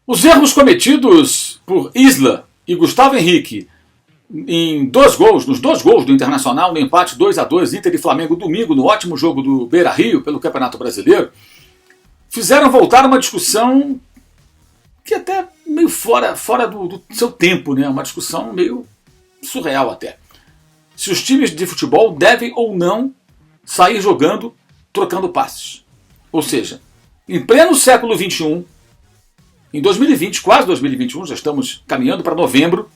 Os erros cometidos por Isla e Gustavo Henrique nos dois gols do Internacional, no empate 2-2, Inter e Flamengo domingo, no ótimo jogo do Beira-Rio pelo Campeonato Brasileiro, fizeram voltar uma discussão que até meio fora do seu tempo, né? Uma discussão meio surreal até. Se os times de futebol devem ou não sair jogando, trocando passes. Ou seja, em pleno século XXI, em 2020, quase 2021, já estamos caminhando para novembro,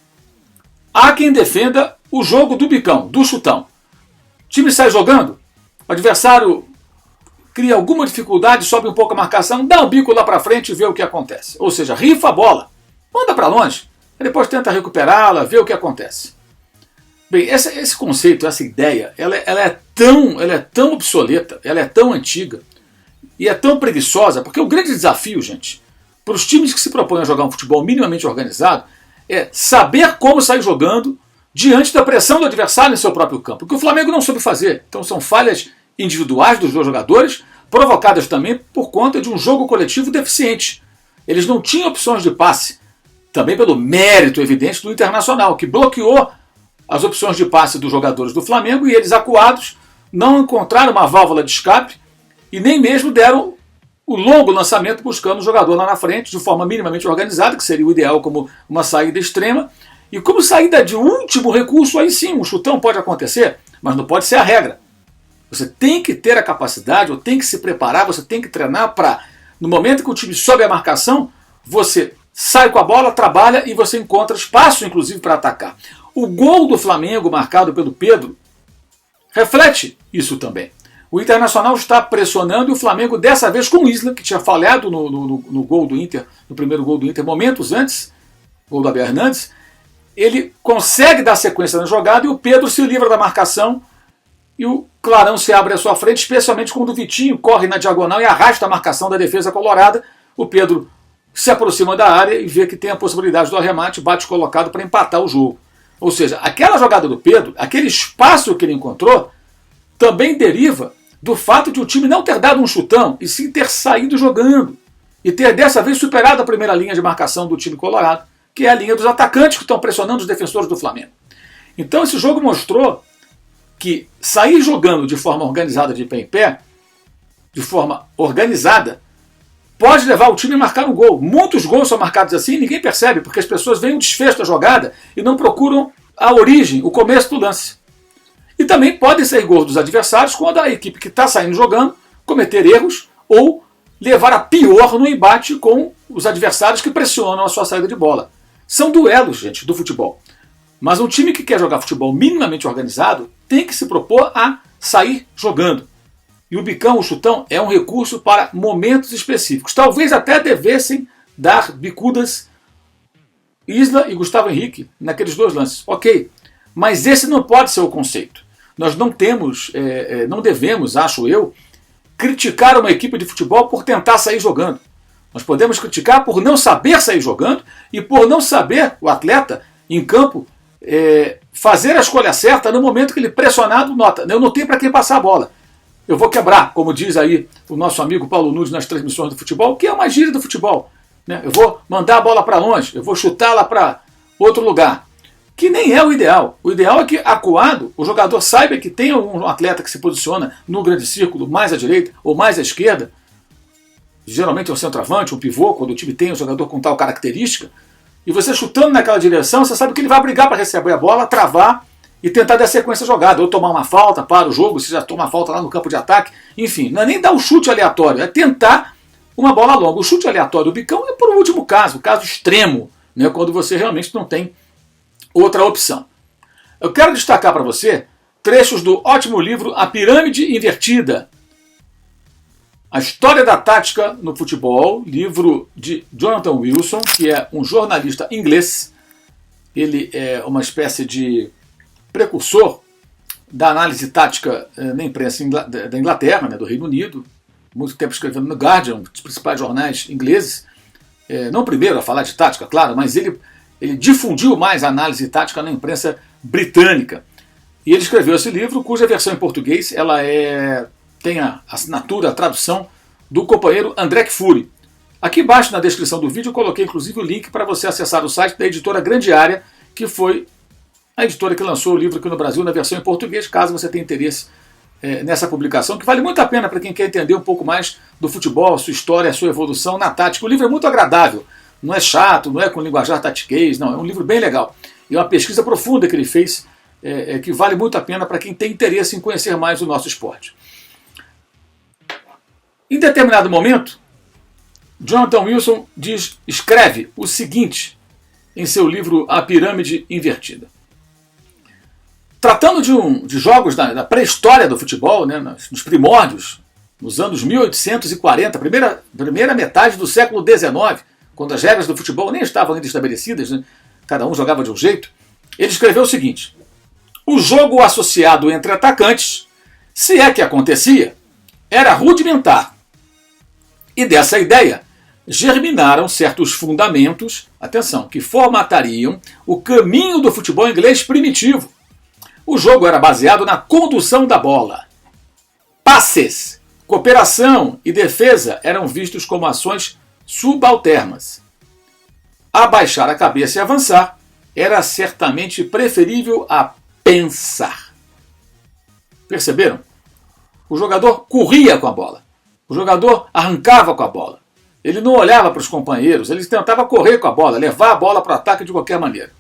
há quem defenda o jogo do bicão, do chutão. O time sai jogando, o adversário cria alguma dificuldade, sobe um pouco a marcação, dá um bico lá para frente e vê o que acontece. Ou seja, rifa a bola, manda para longe, depois tenta recuperá-la, vê o que acontece. Bem, esse conceito, essa ideia, ela é tão obsoleta, ela é tão antiga e é tão preguiçosa, porque o grande desafio, gente, para os times que se propõem a jogar um futebol minimamente organizado, é saber como sair jogando diante da pressão do adversário em seu próprio campo. O que o Flamengo não soube fazer. Então são falhas individuais dos dois jogadores, provocadas também por conta de um jogo coletivo deficiente. Eles não tinham opções de passe, também pelo mérito evidente do Internacional, que bloqueou as opções de passe dos jogadores do Flamengo e eles, acuados, não encontraram uma válvula de escape e nem mesmo deram o longo lançamento buscando o jogador lá na frente de forma minimamente organizada, que seria o ideal como uma saída extrema. E como saída de último recurso, aí sim, um chutão pode acontecer, mas não pode ser a regra. Você tem que ter a capacidade, ou tem que se preparar, você tem que treinar para, no momento que o time sobe a marcação, você sai com a bola, trabalha e você encontra espaço, inclusive, para atacar. O gol do Flamengo, marcado pelo Pedro, reflete isso também. O Internacional está pressionando e o Flamengo, dessa vez com o Isla, que tinha falhado no gol do Inter, no primeiro gol do Inter, momentos antes, gol do Abel Hernandes, ele consegue dar sequência na jogada e o Pedro se livra da marcação e o Clarão se abre à sua frente, especialmente quando o Vitinho corre na diagonal e arrasta a marcação da defesa colorada. O Pedro se aproxima da área e vê que tem a possibilidade do arremate, bate colocado para empatar o jogo. Ou seja, aquela jogada do Pedro, aquele espaço que ele encontrou, também deriva do fato de o time não ter dado um chutão e sim ter saído jogando. E ter dessa vez superado a primeira linha de marcação do time colorado, que é a linha dos atacantes que estão pressionando os defensores do Flamengo. Então esse jogo mostrou que sair jogando de forma organizada, de pé em pé, de forma organizada, pode levar o time a marcar um gol. Muitos gols são marcados assim e ninguém percebe, porque as pessoas veem o desfecho da jogada e não procuram a origem, o começo do lance. E também podem ser gols dos adversários quando a equipe que está saindo jogando cometer erros ou levar a pior no embate com os adversários que pressionam a sua saída de bola. São duelos, gente, do futebol. Mas um time que quer jogar futebol minimamente organizado tem que se propor a sair jogando. E o bicão, o chutão, é um recurso para momentos específicos. Talvez até devessem dar bicudas Isla e Gustavo Henrique naqueles dois lances. Ok, mas esse não pode ser o conceito. Nós não devemos, acho eu, criticar uma equipe de futebol por tentar sair jogando. Nós podemos criticar por não saber sair jogando e por não saber, o atleta, em campo, fazer a escolha certa no momento que ele pressionado nota. Eu não tenho para quem passar a bola. Eu vou quebrar, como diz aí o nosso amigo Paulo Nunes nas transmissões do futebol, que é uma gíria do futebol. Né? Eu vou mandar a bola para longe, eu vou chutá-la para outro lugar. Que nem é o ideal. O ideal é que, acuado, o jogador saiba que tem um atleta que se posiciona no grande círculo, mais à direita ou mais à esquerda. Geralmente é um centroavante, um pivô, quando o time tem um jogador com tal característica. E você chutando naquela direção, você sabe que ele vai brigar para receber a bola, travar e tentar dar sequência jogada. Ou tomar uma falta, para o jogo, se já toma falta lá no campo de ataque. Enfim, não é nem dar um chute aleatório, é tentar uma bola longa. O chute aleatório, o bicão, é por um último caso, o caso extremo, né, quando você realmente não tem outra opção. Eu quero destacar para você trechos do ótimo livro A Pirâmide Invertida, a História da Tática no Futebol, livro de Jonathan Wilson, que é um jornalista inglês. Ele é uma espécie de precursor da análise tática na imprensa da Inglaterra, né, do Reino Unido, muito tempo escrevendo no Guardian, um dos principais jornais ingleses. Não o primeiro a falar de tática, claro, mas ele difundiu mais a análise tática na imprensa britânica. E ele escreveu esse livro, cuja versão em português ela tem a assinatura, a tradução do companheiro André Kfouri. Aqui embaixo na descrição do vídeo eu coloquei inclusive o link para você acessar o site da editora Grande Área, que foi a editora que lançou o livro aqui no Brasil na versão em português, caso você tenha interesse nessa publicação, que vale muito a pena para quem quer entender um pouco mais do futebol, sua história, sua evolução na tática. O livro é muito agradável, não é chato, não é com linguajar tatiquês, não, é um livro bem legal. E uma pesquisa profunda que ele fez, que vale muito a pena para quem tem interesse em conhecer mais o nosso esporte. Em determinado momento, Jonathan Wilson escreve o seguinte em seu livro A Pirâmide Invertida. Tratando de jogos da pré-história do futebol, né, nos primórdios, nos anos 1840, primeira metade do século XIX, quando as regras do futebol nem estavam ainda estabelecidas, né, cada um jogava de um jeito, ele escreveu o seguinte: o jogo associado entre atacantes, se é que acontecia, era rudimentar. E dessa ideia germinaram certos fundamentos, atenção, que formatariam o caminho do futebol inglês primitivo. O jogo era baseado na condução da bola. Passes, cooperação e defesa eram vistos como ações subalternas. Abaixar a cabeça e avançar era certamente preferível a pensar. Perceberam? O jogador corria com a bola. O jogador arrancava com a bola. Ele não olhava para os companheiros, ele tentava correr com a bola, levar a bola para o ataque de qualquer maneira.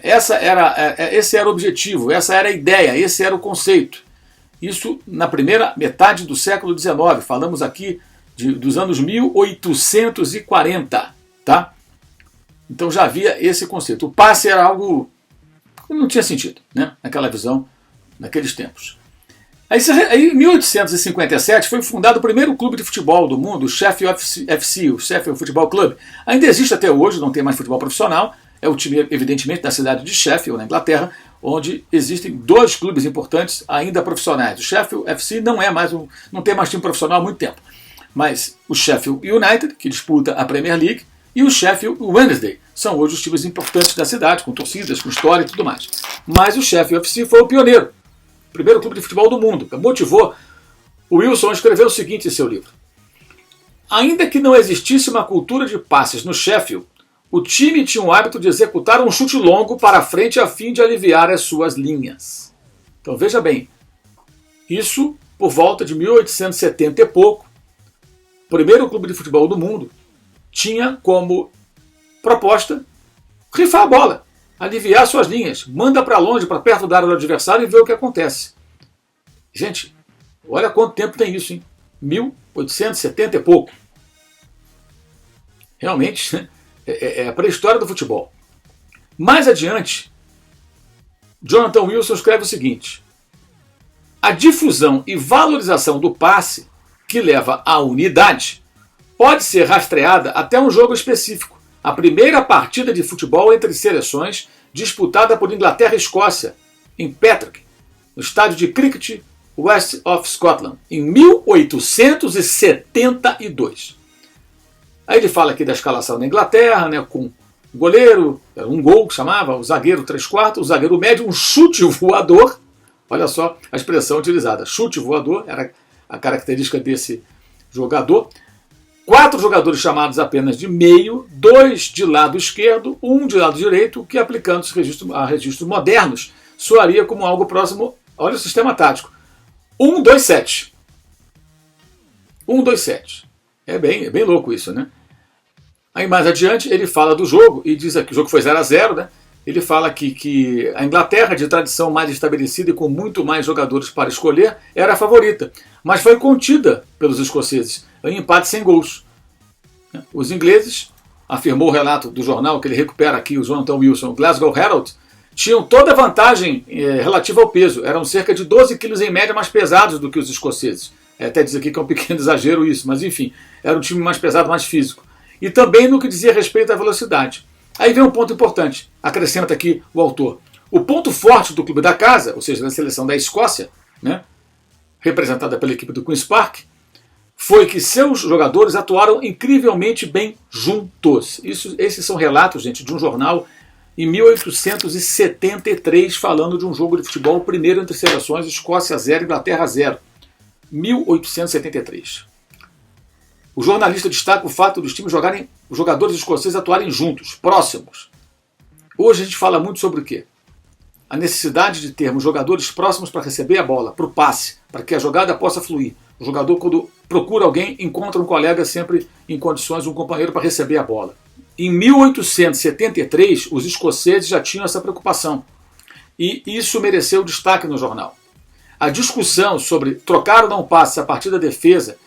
Esse era o objetivo, essa era a ideia, esse era o conceito. Isso na primeira metade do século XIX, falamos aqui dos anos 1840, tá? Então já havia esse conceito. O passe era algo que não tinha sentido, né? Naquela visão, naqueles tempos. Aí em 1857 foi fundado o primeiro clube de futebol do mundo, o Sheffield FC, o Sheffield Football Club. Ainda existe até hoje, não tem mais futebol profissional. É o time, evidentemente, da cidade de Sheffield, na Inglaterra, onde existem dois clubes importantes ainda profissionais. O Sheffield FC não tem mais time profissional há muito tempo. Mas o Sheffield United, que disputa a Premier League, e o Sheffield Wednesday são hoje os times importantes da cidade, com torcidas, com história e tudo mais. Mas o Sheffield FC foi o pioneiro, o primeiro clube de futebol do mundo, que motivou o Wilson a escrever o seguinte em seu livro: ainda que não existisse uma cultura de passes no Sheffield, o time tinha o hábito de executar um chute longo para a frente a fim de aliviar as suas linhas. Então veja bem, isso por volta de 1870 e pouco, o primeiro clube de futebol do mundo tinha como proposta rifar a bola, aliviar suas linhas, manda para longe, para perto da área do adversário e ver o que acontece. Gente, olha quanto tempo tem isso, hein? 1870 e pouco. Realmente, é a pré-história do futebol. Mais adiante, Jonathan Wilson escreve o seguinte: a difusão e valorização do passe, que leva à unidade, pode ser rastreada até um jogo específico, a primeira partida de futebol entre seleções disputada por Inglaterra e Escócia, em Patrick, no estádio de cricket West of Scotland, em 1872. Aí ele fala aqui da escalação da Inglaterra, né, com o goleiro, um gol que chamava, o zagueiro 3/4, o zagueiro médio, um chute voador. Olha só a expressão utilizada, chute voador, era a característica desse jogador. 4 jogadores chamados apenas de meio, 2 de lado esquerdo, 1 de lado direito, que aplicando a registros modernos, soaria como algo próximo, olha o sistema tático, 1-2-7. 1-2-7. É bem louco isso, né? Aí mais adiante ele fala do jogo e diz que o jogo foi 0-0, né? Ele fala que a Inglaterra, de tradição mais estabelecida e com muito mais jogadores para escolher, era a favorita, mas foi contida pelos escoceses, em empate sem gols. Os ingleses, afirmou o relato do jornal que ele recupera aqui, o Jonathan Wilson, o Glasgow Herald, tinham toda a vantagem relativa ao peso, eram cerca de 12 quilos em média mais pesados do que os escoceses. Até diz aqui que é um pequeno exagero isso, mas enfim, era um time mais pesado, mais físico. E também no que dizia respeito à velocidade. Aí vem um ponto importante, acrescenta aqui o autor. O ponto forte do clube da casa, ou seja, da seleção da Escócia, né, representada pela equipe do Queen's Park, foi que seus jogadores atuaram incrivelmente bem juntos. Esses são relatos, gente, de um jornal em 1873, falando de um jogo de futebol, primeiro entre seleções, Escócia 0, Inglaterra 0. 1873. O jornalista destaca o fato dos times jogarem, os jogadores escoceses atuarem juntos, próximos. Hoje a gente fala muito sobre o quê? A necessidade de termos jogadores próximos para receber a bola, para o passe, para que a jogada possa fluir. O jogador, quando procura alguém, encontra um colega sempre em condições, um companheiro para receber a bola. Em 1873, os escoceses já tinham essa preocupação. E isso mereceu destaque no jornal. A discussão sobre trocar ou não passe a partir da defesa,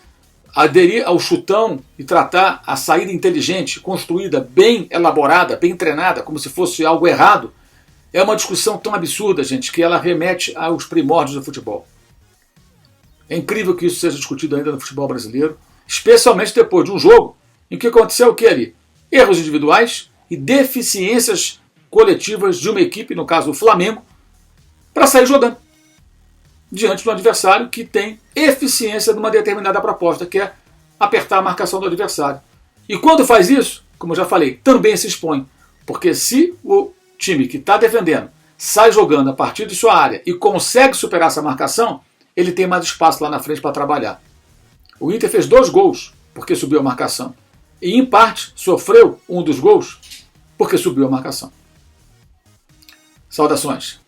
aderir ao chutão e tratar a saída inteligente, construída, bem elaborada, bem treinada, como se fosse algo errado, é uma discussão tão absurda, gente, que ela remete aos primórdios do futebol. É incrível que isso seja discutido ainda no futebol brasileiro, especialmente depois de um jogo em que aconteceu o que ali? Erros individuais e deficiências coletivas de uma equipe, no caso o Flamengo, para sair jogando diante do adversário que tem eficiência de uma determinada proposta, que é apertar a marcação do adversário. E quando faz isso, como eu já falei, também se expõe, porque se o time que está defendendo sai jogando a partir de sua área e consegue superar essa marcação, ele tem mais espaço lá na frente para trabalhar. O Inter fez 2 gols porque subiu a marcação. E, em parte, sofreu um dos gols porque subiu a marcação. Saudações.